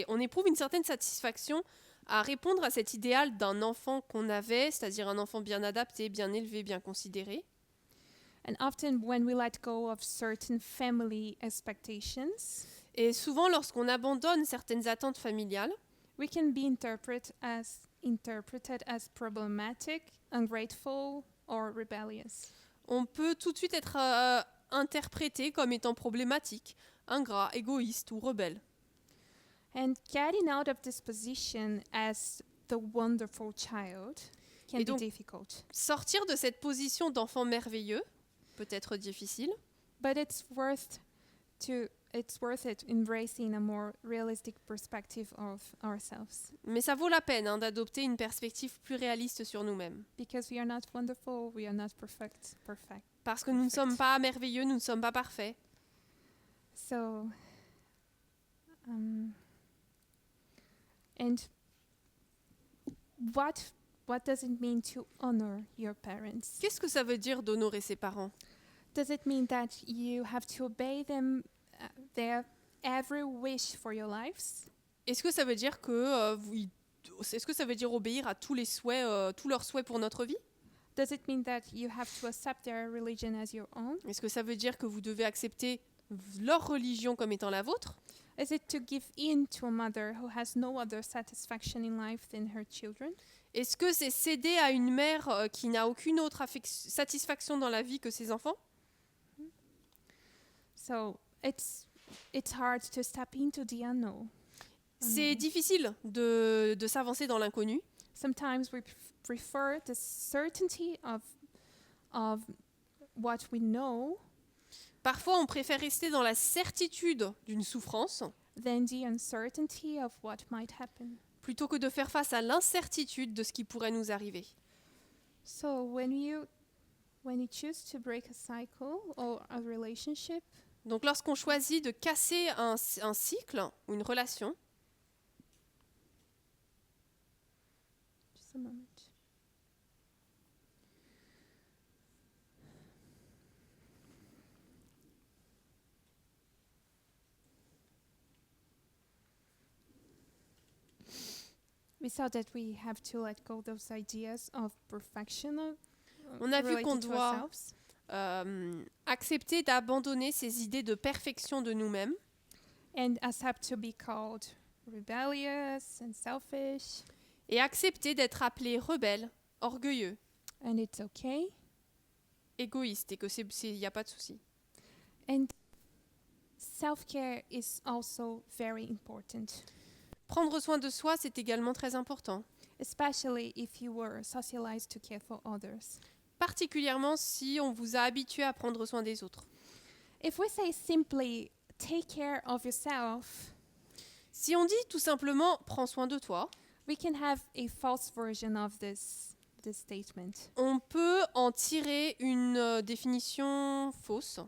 on éprouve une certaine satisfaction à répondre à cet idéal d'un enfant qu'on avait, c'est-à-dire un enfant bien adapté, bien élevé, bien considéré. And often when we let go of certain family expectations, Et souvent, lorsqu'on abandonne certaines attentes familiales, we can be interpreted as problematic, ungrateful or rebellious. on peut tout de suite être interprété comme étant problématique, ingrat, égoïste ou rebelle. And getting out of this position as the wonderful child can Et be donc- difficult. Sortir de cette position d'enfant merveilleux peut être difficile, But it's worth it embracing a more realistic perspective of ourselves, mais ça vaut la peine d'adopter une perspective plus réaliste sur nous-mêmes. because we are not wonderful, we are not perfect. Parce que nous ne sommes pas merveilleux, nous ne sommes pas parfaits. So, and what does it mean to honor your parents? Qu'est-ce que ça veut dire d'honorer ses parents? Does it mean that you have to obey them, their every wish for your lives? Est-ce que ça veut dire est-ce que ça veut dire obéir à tous les souhaits, tous leurs souhaits pour notre vie? Does it mean that you have to accept their religion as your own? Est-ce que ça veut dire que vous devez accepter leur religion comme étant la vôtre? Is it to give in to a mother who has no other satisfaction in life than her children? Est-ce que c'est céder à une mère qui n'a aucune autre satisfaction dans la vie que ses enfants? So it's hard to step into the unknown. C'est difficile de s'avancer dans l'inconnu. Sometimes we prefer the certainty of what we know Parfois, on préfère rester dans la certitude d'une souffrance than the uncertainty of what might happen. plutôt que de faire face à l'incertitude de ce qui pourrait nous arriver. So when you choose to break a cycle or a relationship, Donc lorsqu'on choisit de casser un cycle ou une relation, just a moment. We saw that we have to let go those ideas of perfection On a vu qu'on related to doit ourselves, accepter d'abandonner ces idées de perfection de nous-mêmes and accept to be called rebellious and selfish, et accepter d'être appelés rebelles, orgueilleux, and it's okay. égoïstes et que il n'y a pas de souci. And self-care is also very important, Prendre soin de soi, c'est également très important, especially if you were socialized to care for others. particulièrement si on vous a habitué à prendre soin des autres. If we say simply, take care of yourself, Si on dit tout simplement « prends soin de toi », we can have a false version of this statement. on peut en tirer une définition fausse.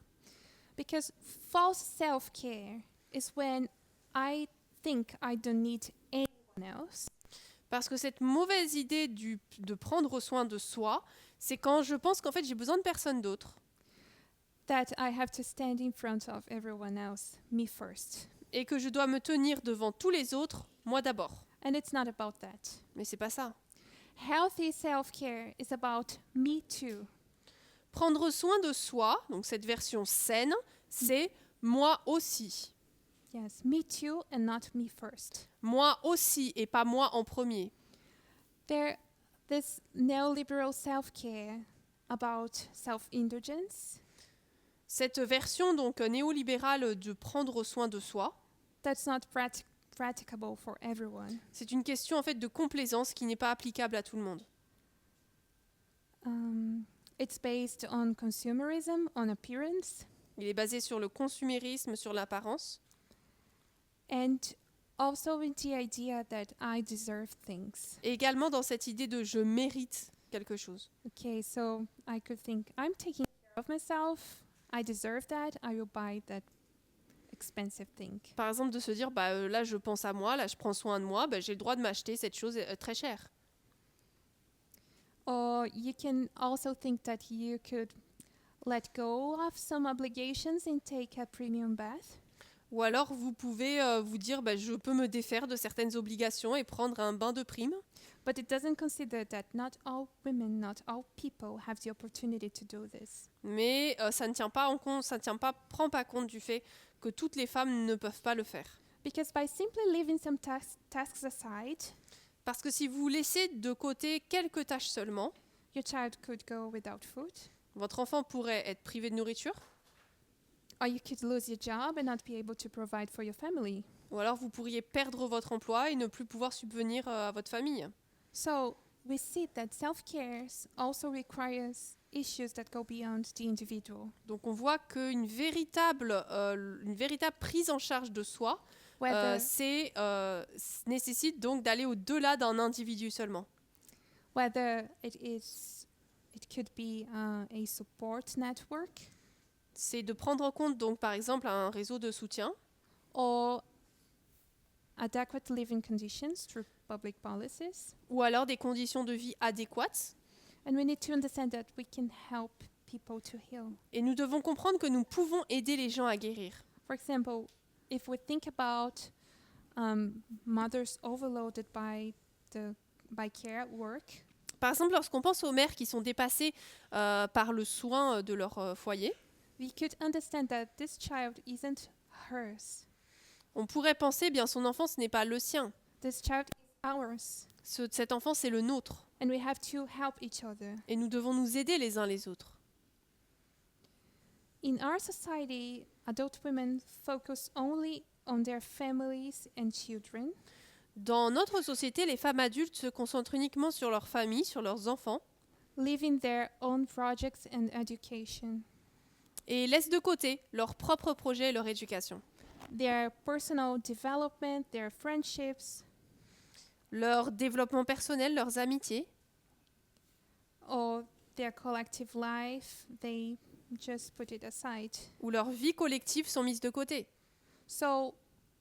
Because false self-care is when I think I don't need anyone else, Parce que cette mauvaise idée de prendre soin de soi, c'est quand je pense qu'en fait j'ai besoin de personne d'autre that I have to stand in front of everyone else, me first. et que je dois me tenir devant tous les autres, moi d'abord. And it's not about that. Mais c'est pas ça. Healthy self-care is about me too. Prendre soin de soi, donc cette version saine, c'est moi aussi. Yes, me too and not me first. Moi aussi et pas moi en premier. This neoliberal self-care about self-indulgence, Cette version donc néolibérale de prendre soin de soi, that's not practicable for everyone. c'est une question en fait de complaisance qui n'est pas applicable à tout le monde. It's based on consumerism, on appearance, Il est basé sur le consumérisme, sur l'apparence, and also with the idea that I deserve things. et également dans cette idée de je mérite quelque chose. Okay, so I could think, I'm taking care of myself, I deserve that, I will buy that expensive thing. Par exemple, de se dire, là je pense à moi, là je prends soin de moi, j'ai le droit de m'acheter cette chose très chère. Or you can also think that you could let go of some obligations and take a premium bath. Ou alors vous pouvez vous dire, je peux me défaire de certaines obligations et prendre un bain de prime. But it doesn't consider that not all women, not all people have the opportunity to do this. Mais ça ne tient pas en compte, prend pas compte du fait que toutes les femmes ne peuvent pas le faire. Because by simply leaving some tasks aside, Parce que si vous laissez de côté quelques tâches seulement, your child could go without food, votre enfant pourrait être privé de nourriture, or you could lose your job and not be able to provide for your family. ou alors vous pourriez perdre votre emploi et ne plus pouvoir subvenir à votre famille. So we see that self-care also requires issues that go beyond the individual. Donc on voit qu'une véritable prise en charge de soi Whether, nécessite donc d'aller au-delà d'un individu seulement. whether it could be a support network C'est de prendre en compte donc par exemple un réseau de soutien or adequate living conditions through public policies. ou alors des conditions de vie adéquates. And we need to understand that we can help people to heal. Et nous devons comprendre que nous pouvons aider les gens à guérir. For example, if we think about mothers overloaded by care at work, Par exemple, lorsqu'on pense aux mères qui sont dépassées par le soin de leur foyer, we could understand that this child isn't hers. on pourrait penser, bien, son enfant, ce n'est pas le sien. This child is ours. Cet enfant, c'est le nôtre. And we have to help each other. Et nous devons nous aider les uns les autres. In our society, adult women focus only on their families and children. Dans notre société, les femmes adultes se concentrent uniquement sur leur famille, sur leurs enfants, Living their own projects and education, et laissent de côté leurs propres projets et leur éducation. their personal development, their friendships, Leur développement personnel, leurs amitiés, or their collective life, they just put it aside. ou leur vie collective sont mises de côté. So,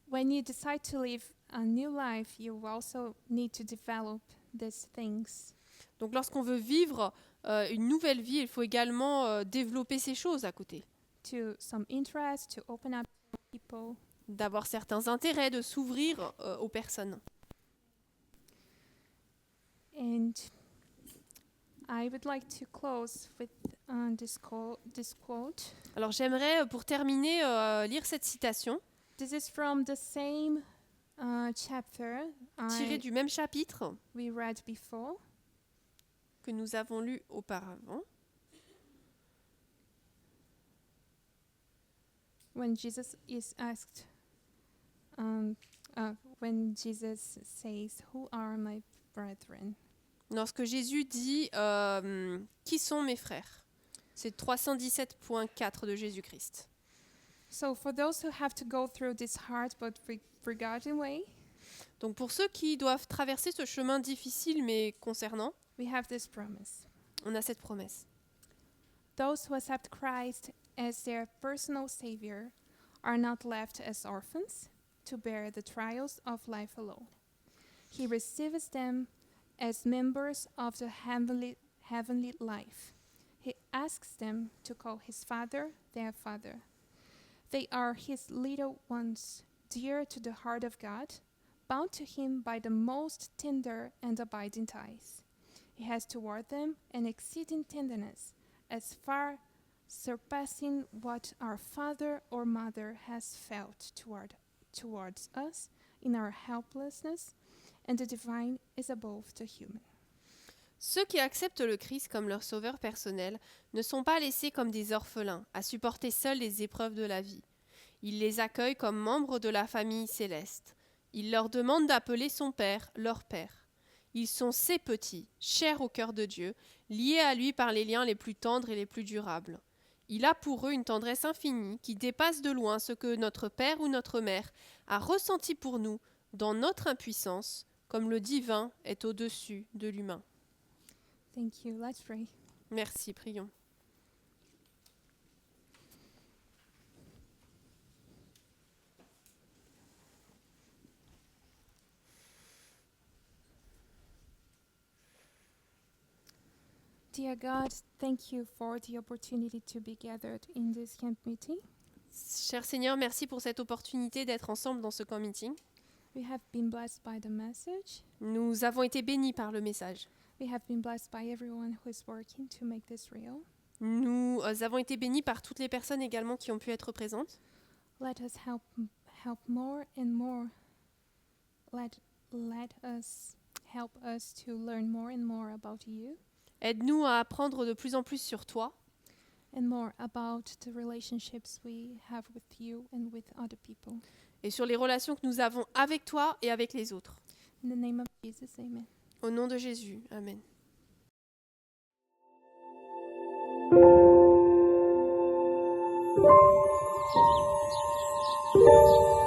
when you decide to live a new life, you also need to develop these things. Donc lorsqu'on veut vivre une nouvelle vie, il faut également développer ces choses à côté. To some interest, to open up to people. D'avoir certains intérêts, de s'ouvrir aux personnes. And I would like to close with this quote. Alors j'aimerais, pour terminer, lire cette citation, This is from the same chapter tirée du même chapitre we read before. que nous avons lu auparavant. When Jesus is asked, when Jesus says, "Who are my brethren?" Lorsque Jésus dit qui sont mes frères? C'est 317.4 de Jésus-Christ. So for those who have to go through this hard but forgotten way, Donc pour ceux qui doivent traverser ce chemin difficile mais concernant, we have this promise. on a cette promesse. Those who accept Christ as their personal Savior are not left as orphans to bear the trials of life alone. He receives them as members of the heavenly life. He asks them to call his Father their Father. They are his little ones, dear to the heart of God, bound to him by the most tender and abiding ties. He has toward them an exceeding tenderness, as far surpassing what our father or mother has felt towards us in our helplessness, and the divine is above the human. Ceux qui acceptent le Christ comme leur sauveur personnel ne sont pas laissés comme des orphelins, à supporter seuls les épreuves de la vie. Il les accueille comme membres de la famille céleste. Il leur demande d'appeler son Père, leur Père. Ils sont ses petits, chers au cœur de Dieu, liés à lui par les liens les plus tendres et les plus durables. Il a pour eux une tendresse infinie qui dépasse de loin ce que notre Père ou notre Mère a ressenti pour nous dans notre impuissance, comme le divin est au-dessus de l'humain. Thank you. Let's pray. Merci, prions. Dear God, thank you for the opportunity to be gathered in this camp meeting. Cher Seigneur, merci pour cette opportunité d'être ensemble dans ce camp meeting. We have been blessed by the message. Nous avons été bénis par le message. We have been blessed by everyone who is working to make this real. Nous avons été bénis par toutes les personnes également qui ont pu être présentes. Let us help more and more. Let us help us to learn more and more about you Aide-nous à apprendre de plus en plus sur toi and more about the relationships we have with you and with other people. et sur les relations que nous avons avec toi et avec les autres. In the name of Jesus, amen. Au nom de Jésus, Amen. Thank you.